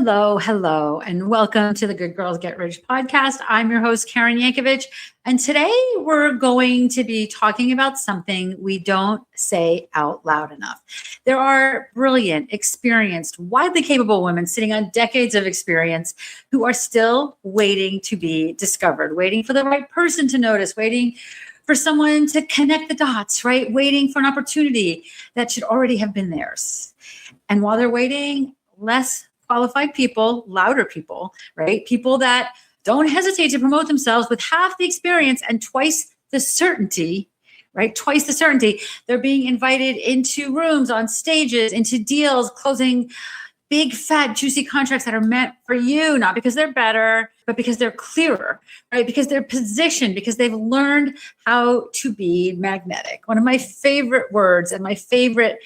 Hello, and welcome to the Good Girls Get Rich podcast. I'm your host, Karen Yankovich, and today we're going to be talking about something we don't say out loud enough. There are brilliant, experienced, widely capable women sitting on decades of experience who are still waiting to be discovered, waiting for the right person to notice, waiting for someone to connect the dots, right? Waiting for an opportunity that should already have been theirs. And while they're waiting, less qualified people, louder people, right? People that don't hesitate to promote themselves with half the experience and twice the certainty, right? Twice the certainty. They're being invited into rooms, on stages, into deals, closing big, fat, juicy contracts that are meant for you, not because they're better, but because they're clearer, right? Because they're positioned, because they've learned how to be magnetic. One of my favorite words and my favorite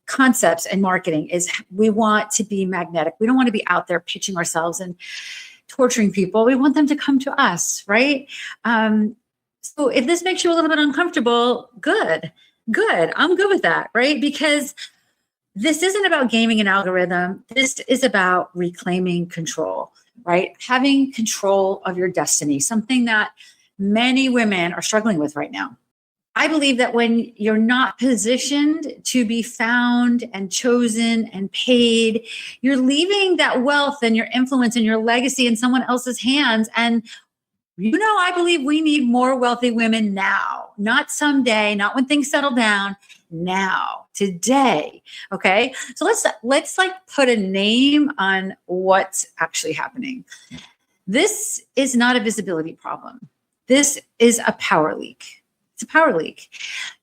concepts in marketing is we want to be magnetic. We don't want to be out there pitching ourselves and torturing people. We want them to come to us, right? So if this makes you a little bit uncomfortable, good. I'm good with that, right? Because this isn't about gaming an algorithm. This is about reclaiming control, right? Having control of your destiny, something that many women are struggling with right now. I believe that when you're not positioned to be found and chosen and paid, you're leaving that wealth and your influence and your legacy in someone else's hands. And, I believe we need more wealthy women now, not someday, not when things settle down, now, today. Okay. So let's put a name on what's actually happening. This is not a visibility problem. This is a power leak. It's a power leak.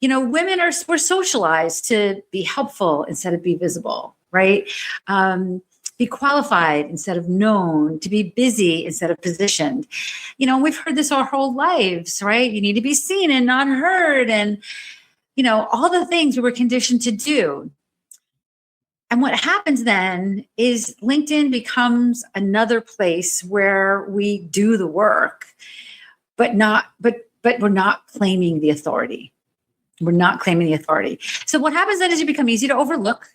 We're socialized to be helpful instead of be visible, right? Be qualified instead of known, to be busy instead of positioned. We've heard this our whole lives, right? You need to be seen and not heard. And, all the things we were conditioned to do. And what happens then is LinkedIn becomes another place where we do the work, but we're not claiming the authority. We're not claiming the authority. So what happens then is you become easy to overlook,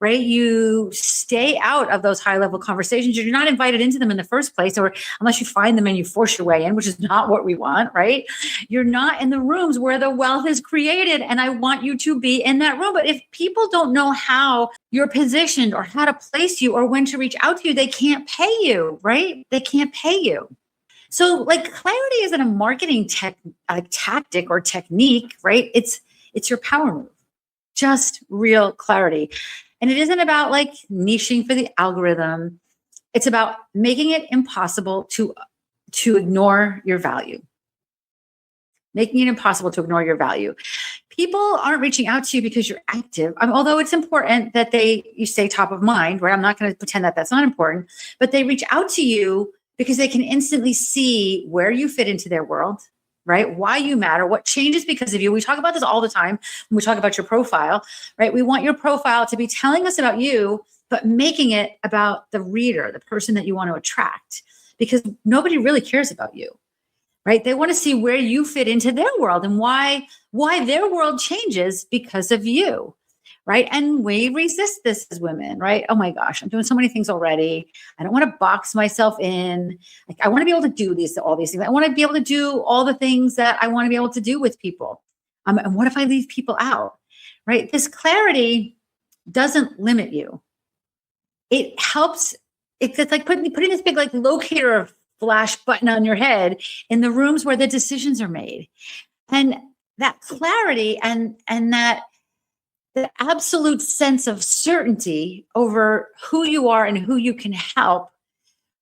right? You stay out of those high-level conversations. You're not invited into them in the first place, or unless you find them and you force your way in, which is not what we want, right? You're not in the rooms where the wealth is created, and I want you to be in that room. But if people don't know how you're positioned or how to place you or when to reach out to you, they can't pay you, right? They can't pay you. So clarity isn't a marketing tactic or technique, right? It's your power move, just real clarity. And it isn't about niching for the algorithm. It's about making it impossible to ignore your value. Making it impossible to ignore your value. People aren't reaching out to you because you're active. Although it's important that you stay top of mind, right? I'm not going to pretend that that's not important, but they reach out to you because they can instantly see where you fit into their world, right? Why you matter, what changes because of you. We talk about this all the time when we talk about your profile, right? We want your profile to be telling us about you, but making it about the reader, the person that you want to attract, because nobody really cares about you, right? They want to see where you fit into their world and why their world changes because of you. Right. And we resist this as women, right? Oh my gosh, I'm doing so many things already. I don't want to box myself in. I want to be able to do all these things. I want to be able to do all the things that I want to be able to do with people. And what if I leave people out? Right. This clarity doesn't limit you. It helps. It's like putting this big locator or flash button on your head in the rooms where the decisions are made. And that clarity and that the absolute sense of certainty over who you are and who you can help,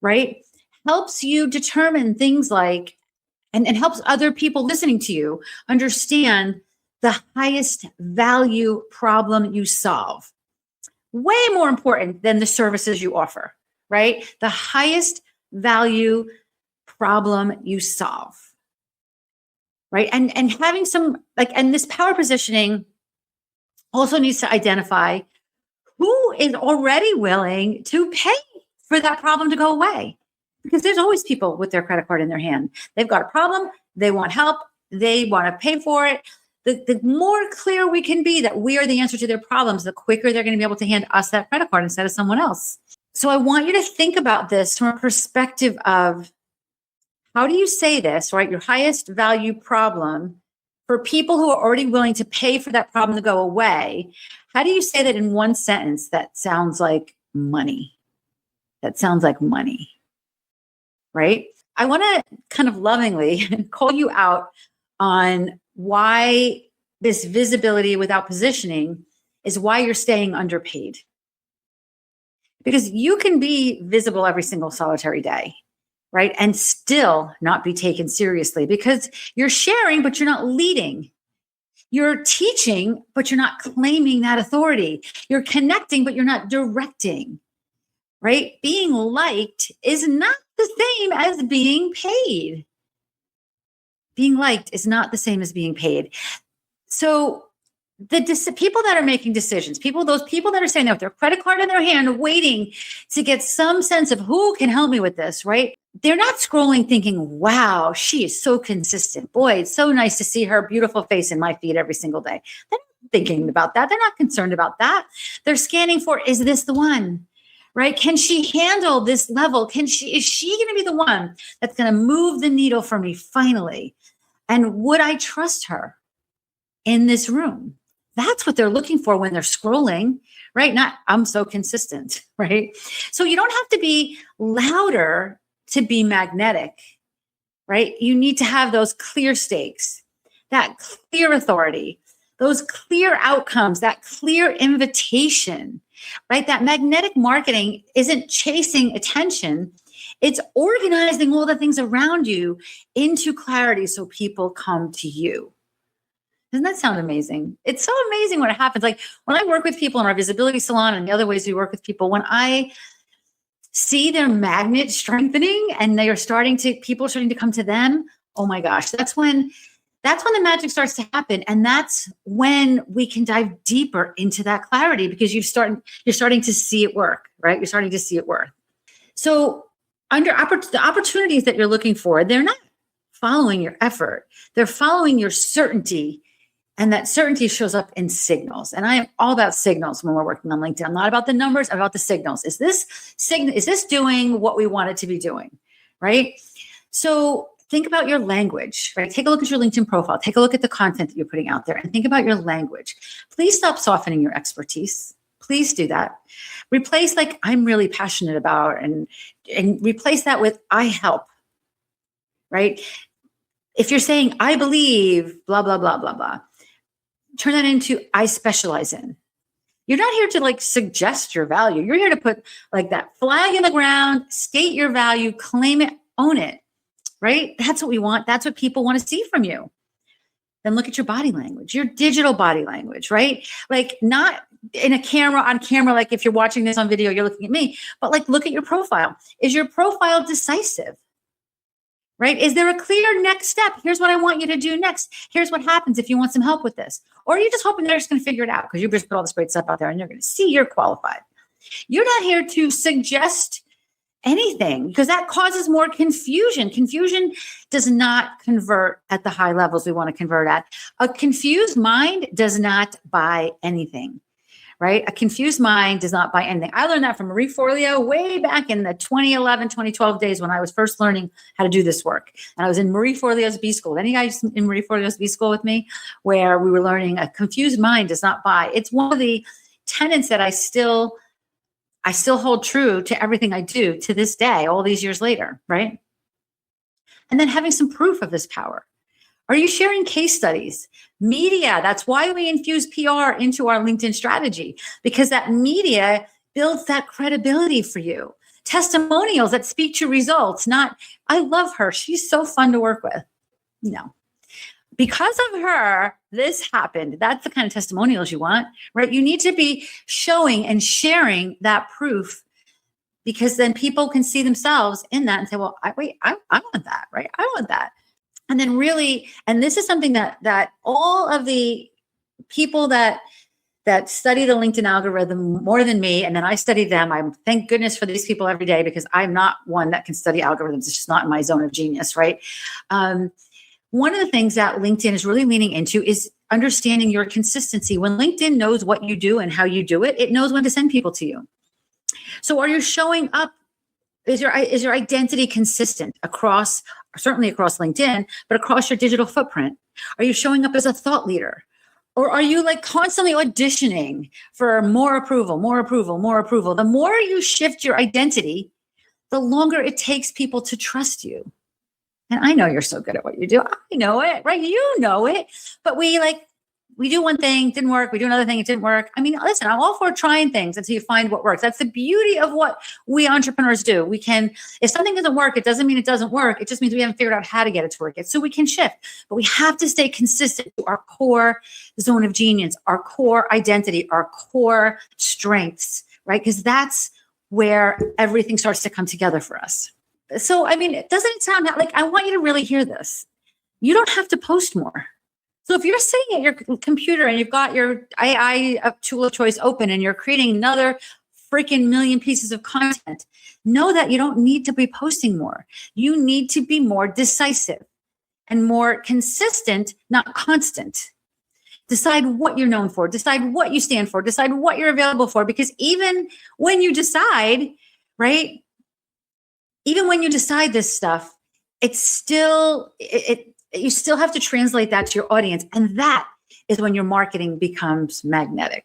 right, helps you determine things and helps other people listening to you understand the highest value problem you solve. Way more important than the services you offer, right? The highest value problem you solve, right? And having and this power positioning also needs to identify who is already willing to pay for that problem to go away. Because there's always people with their credit card in their hand. They've got a problem. They want help. They want to pay for it. The more clear we can be that we are the answer to their problems, the quicker they're going to be able to hand us that credit card instead of someone else. So I want you to think about this from a perspective of, how do you say this, right? Your highest value problem for people who are already willing to pay for that problem to go away. How do you say that in one sentence that sounds like money? That sounds like money, right? I want to kind of lovingly call you out on why this visibility without positioning is why you're staying underpaid. Because you can be visible every single solitary day, right? And still not be taken seriously because you're sharing, but you're not leading. You're teaching, but you're not claiming that authority. You're connecting, but you're not directing, right? Being liked is not the same as being paid. Being liked is not the same as being paid. So people that are making decisions, those people that are sitting there with their credit card in their hand, waiting to get some sense of who can help me with this, right? They're not scrolling thinking, wow, she is so consistent. Boy, it's so nice to see her beautiful face in my feed every single day. They're not thinking about that. They're not concerned about that. They're scanning for, is this the one? Right? Can she handle this level? Is she going to be the one that's going to move the needle for me finally? And would I trust her in this room? That's what they're looking for when they're scrolling, right? Not, I'm so consistent, right? So you don't have to be louder to be magnetic, right? You need to have those clear stakes, that clear authority, those clear outcomes, that clear invitation, right? That magnetic marketing isn't chasing attention. It's organizing all the things around you into clarity so people come to you. Doesn't that sound amazing? It's so amazing when it happens. Like when I work with people in our visibility salon and the other ways we work with people, when I see their magnet strengthening and people are starting to come to them, oh my gosh, that's when the magic starts to happen. And that's when we can dive deeper into that clarity because you're starting to see it work, right? You're starting to see it work. So the opportunities that you're looking for, they're not following your effort. They're following your certainty. And that certainty shows up in signals. And I am all about signals when we're working on LinkedIn. I'm not about the numbers, I'm about the signals. Is this doing what we want it to be doing? Right? So think about your language, right? Take a look at your LinkedIn profile. Take a look at the content that you're putting out there and think about your language. Please stop softening your expertise. Please do that. Replace like I'm really passionate about and replace that with I help, right? If you're saying I believe, blah, blah, blah, blah, blah, turn that into I specialize in. You're not here to like suggest your value. You're here to put like that flag in the ground, state your value, claim it, own it, right? That's what we want. That's what people want to see from you. Then look at your body language, your digital body language, right? Like not on camera, like if you're watching this on video, you're looking at me, but like look at your profile. Is your profile decisive? Right? Is there a clear next step? Here's what I want you to do next. Here's what happens if you want some help with this. Or are you just hoping they're just going to figure it out because you just put all this great stuff out there and you're going to see you're qualified. You're not here to suggest anything because that causes more confusion. Confusion does not convert at the high levels we want to convert at. A confused mind does not buy anything. Right? A confused mind does not buy anything. I learned that from Marie Forleo way back in the 2011, 2012 days when I was first learning how to do this work. And I was in Marie Forleo's B School. Any guys in Marie Forleo's B School with me where we were learning a confused mind does not buy. It's one of the tenets that I still hold true to everything I do to this day, all these years later, right? And then having some proof of this power. Are you sharing case studies? Media, that's why we infuse PR into our LinkedIn strategy, because that media builds that credibility for you. Testimonials that speak to results, not, I love her, she's so fun to work with. No. Because of her, this happened. That's the kind of testimonials you want, right? You need to be showing and sharing that proof because then people can see themselves in that and say, well, I want that, right? I want that. And then really, and this is something that all of the people that study the LinkedIn algorithm more than me, and then I study them. I thank goodness for these people every day because I'm not one that can study algorithms. It's just not in my zone of genius, right? One of the things that LinkedIn is really leaning into is understanding your consistency. When LinkedIn knows what you do and how you do it, it knows when to send people to you. So are you showing up? Is your identity consistent across, certainly across LinkedIn, but across your digital footprint? Are you showing up as a thought leader? Or are you like constantly auditioning for more approval, more approval, more approval? The more you shift your identity, the longer it takes people to trust you. And I know you're so good at what you do. I know it, right? You know it. But we do one thing, didn't work. We do another thing, it didn't work. I mean, listen, I'm all for trying things until you find what works. That's the beauty of what we entrepreneurs do. We can, if something doesn't work, it doesn't mean it doesn't work. It just means we haven't figured out how to get it to work yet. So we can shift, but we have to stay consistent to our core zone of genius, our core identity, our core strengths, right? Because that's where everything starts to come together for us. So, I mean, doesn't it sound like, I want you to really hear this. You don't have to post more. So if you're sitting at your computer and you've got your AI tool of choice open and you're creating another freaking million pieces of content, know that you don't need to be posting more. You need to be more decisive and more consistent, not constant. Decide what you're known for, decide what you stand for, decide what you're available for, because even when you decide, right? Even when you decide this stuff, it's still, you still have to translate that to your audience. And that is when your marketing becomes magnetic.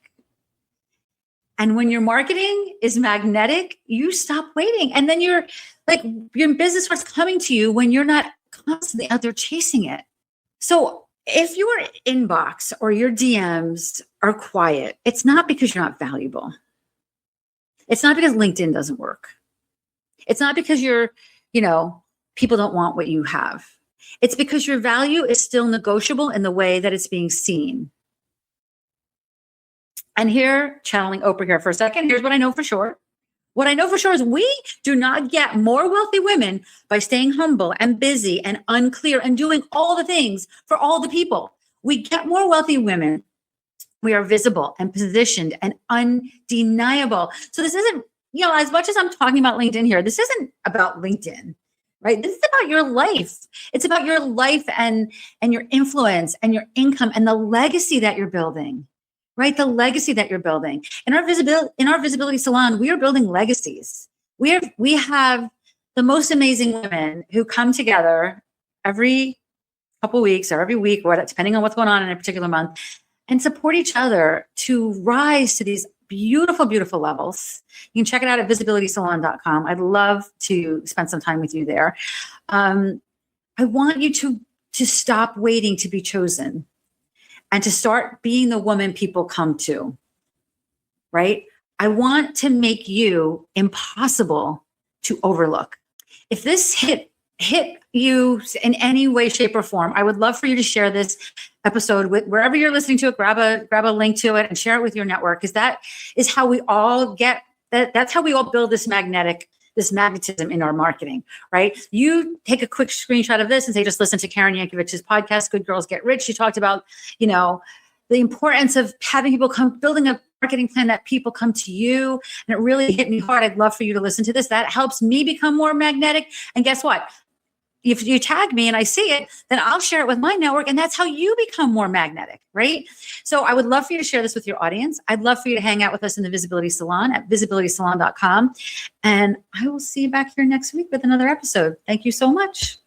And when your marketing is magnetic, you stop waiting. And then your business starts coming to you when you're not constantly out there chasing it. So if your inbox or your DMs are quiet, it's not because you're not valuable. It's not because LinkedIn doesn't work. It's not because people don't want what you have. It's because your value is still negotiable in the way that it's being seen. And here, channeling Oprah here for a second, here's what I know for sure. What I know for sure is we do not get more wealthy women by staying humble and busy and unclear and doing all the things for all the people. We get more wealthy women. We are visible and positioned and undeniable. So this isn't, as much as I'm talking about LinkedIn here, this isn't about LinkedIn. Right? This is about your life. It's about your life and your influence and your income and the legacy that you're building, right? The legacy that you're building. In our visibility salon, we are building legacies. We have the most amazing women who come together every couple of weeks or every week, or depending on what's going on in a particular month, and support each other to rise to these beautiful, beautiful levels. You can check it out at visibilitysalon.com. I'd love to spend some time with you there. I want you to stop waiting to be chosen and to start being the woman people come to, right? I want to make you impossible to overlook. If this hit you in any way, shape, or form, I would love for you to share this episode with wherever you're listening to it. Grab a link to it and share it with your network, because that is how we all get that. That's how we all build this magnetism in our marketing, right? You take a quick screenshot of this and say, just listen to Karen Yankovich's podcast, Good Girls Get Rich. She talked about, the importance of having people building a marketing plan that people come to you. And it really hit me hard. I'd love for you to listen to this. That helps me become more magnetic. And guess what? If you tag me and I see it, then I'll share it with my network. And that's how you become more magnetic, right? So I would love for you to share this with your audience. I'd love for you to hang out with us in the Visibility Salon at visibilitysalon.com. And I will see you back here next week with another episode. Thank you so much.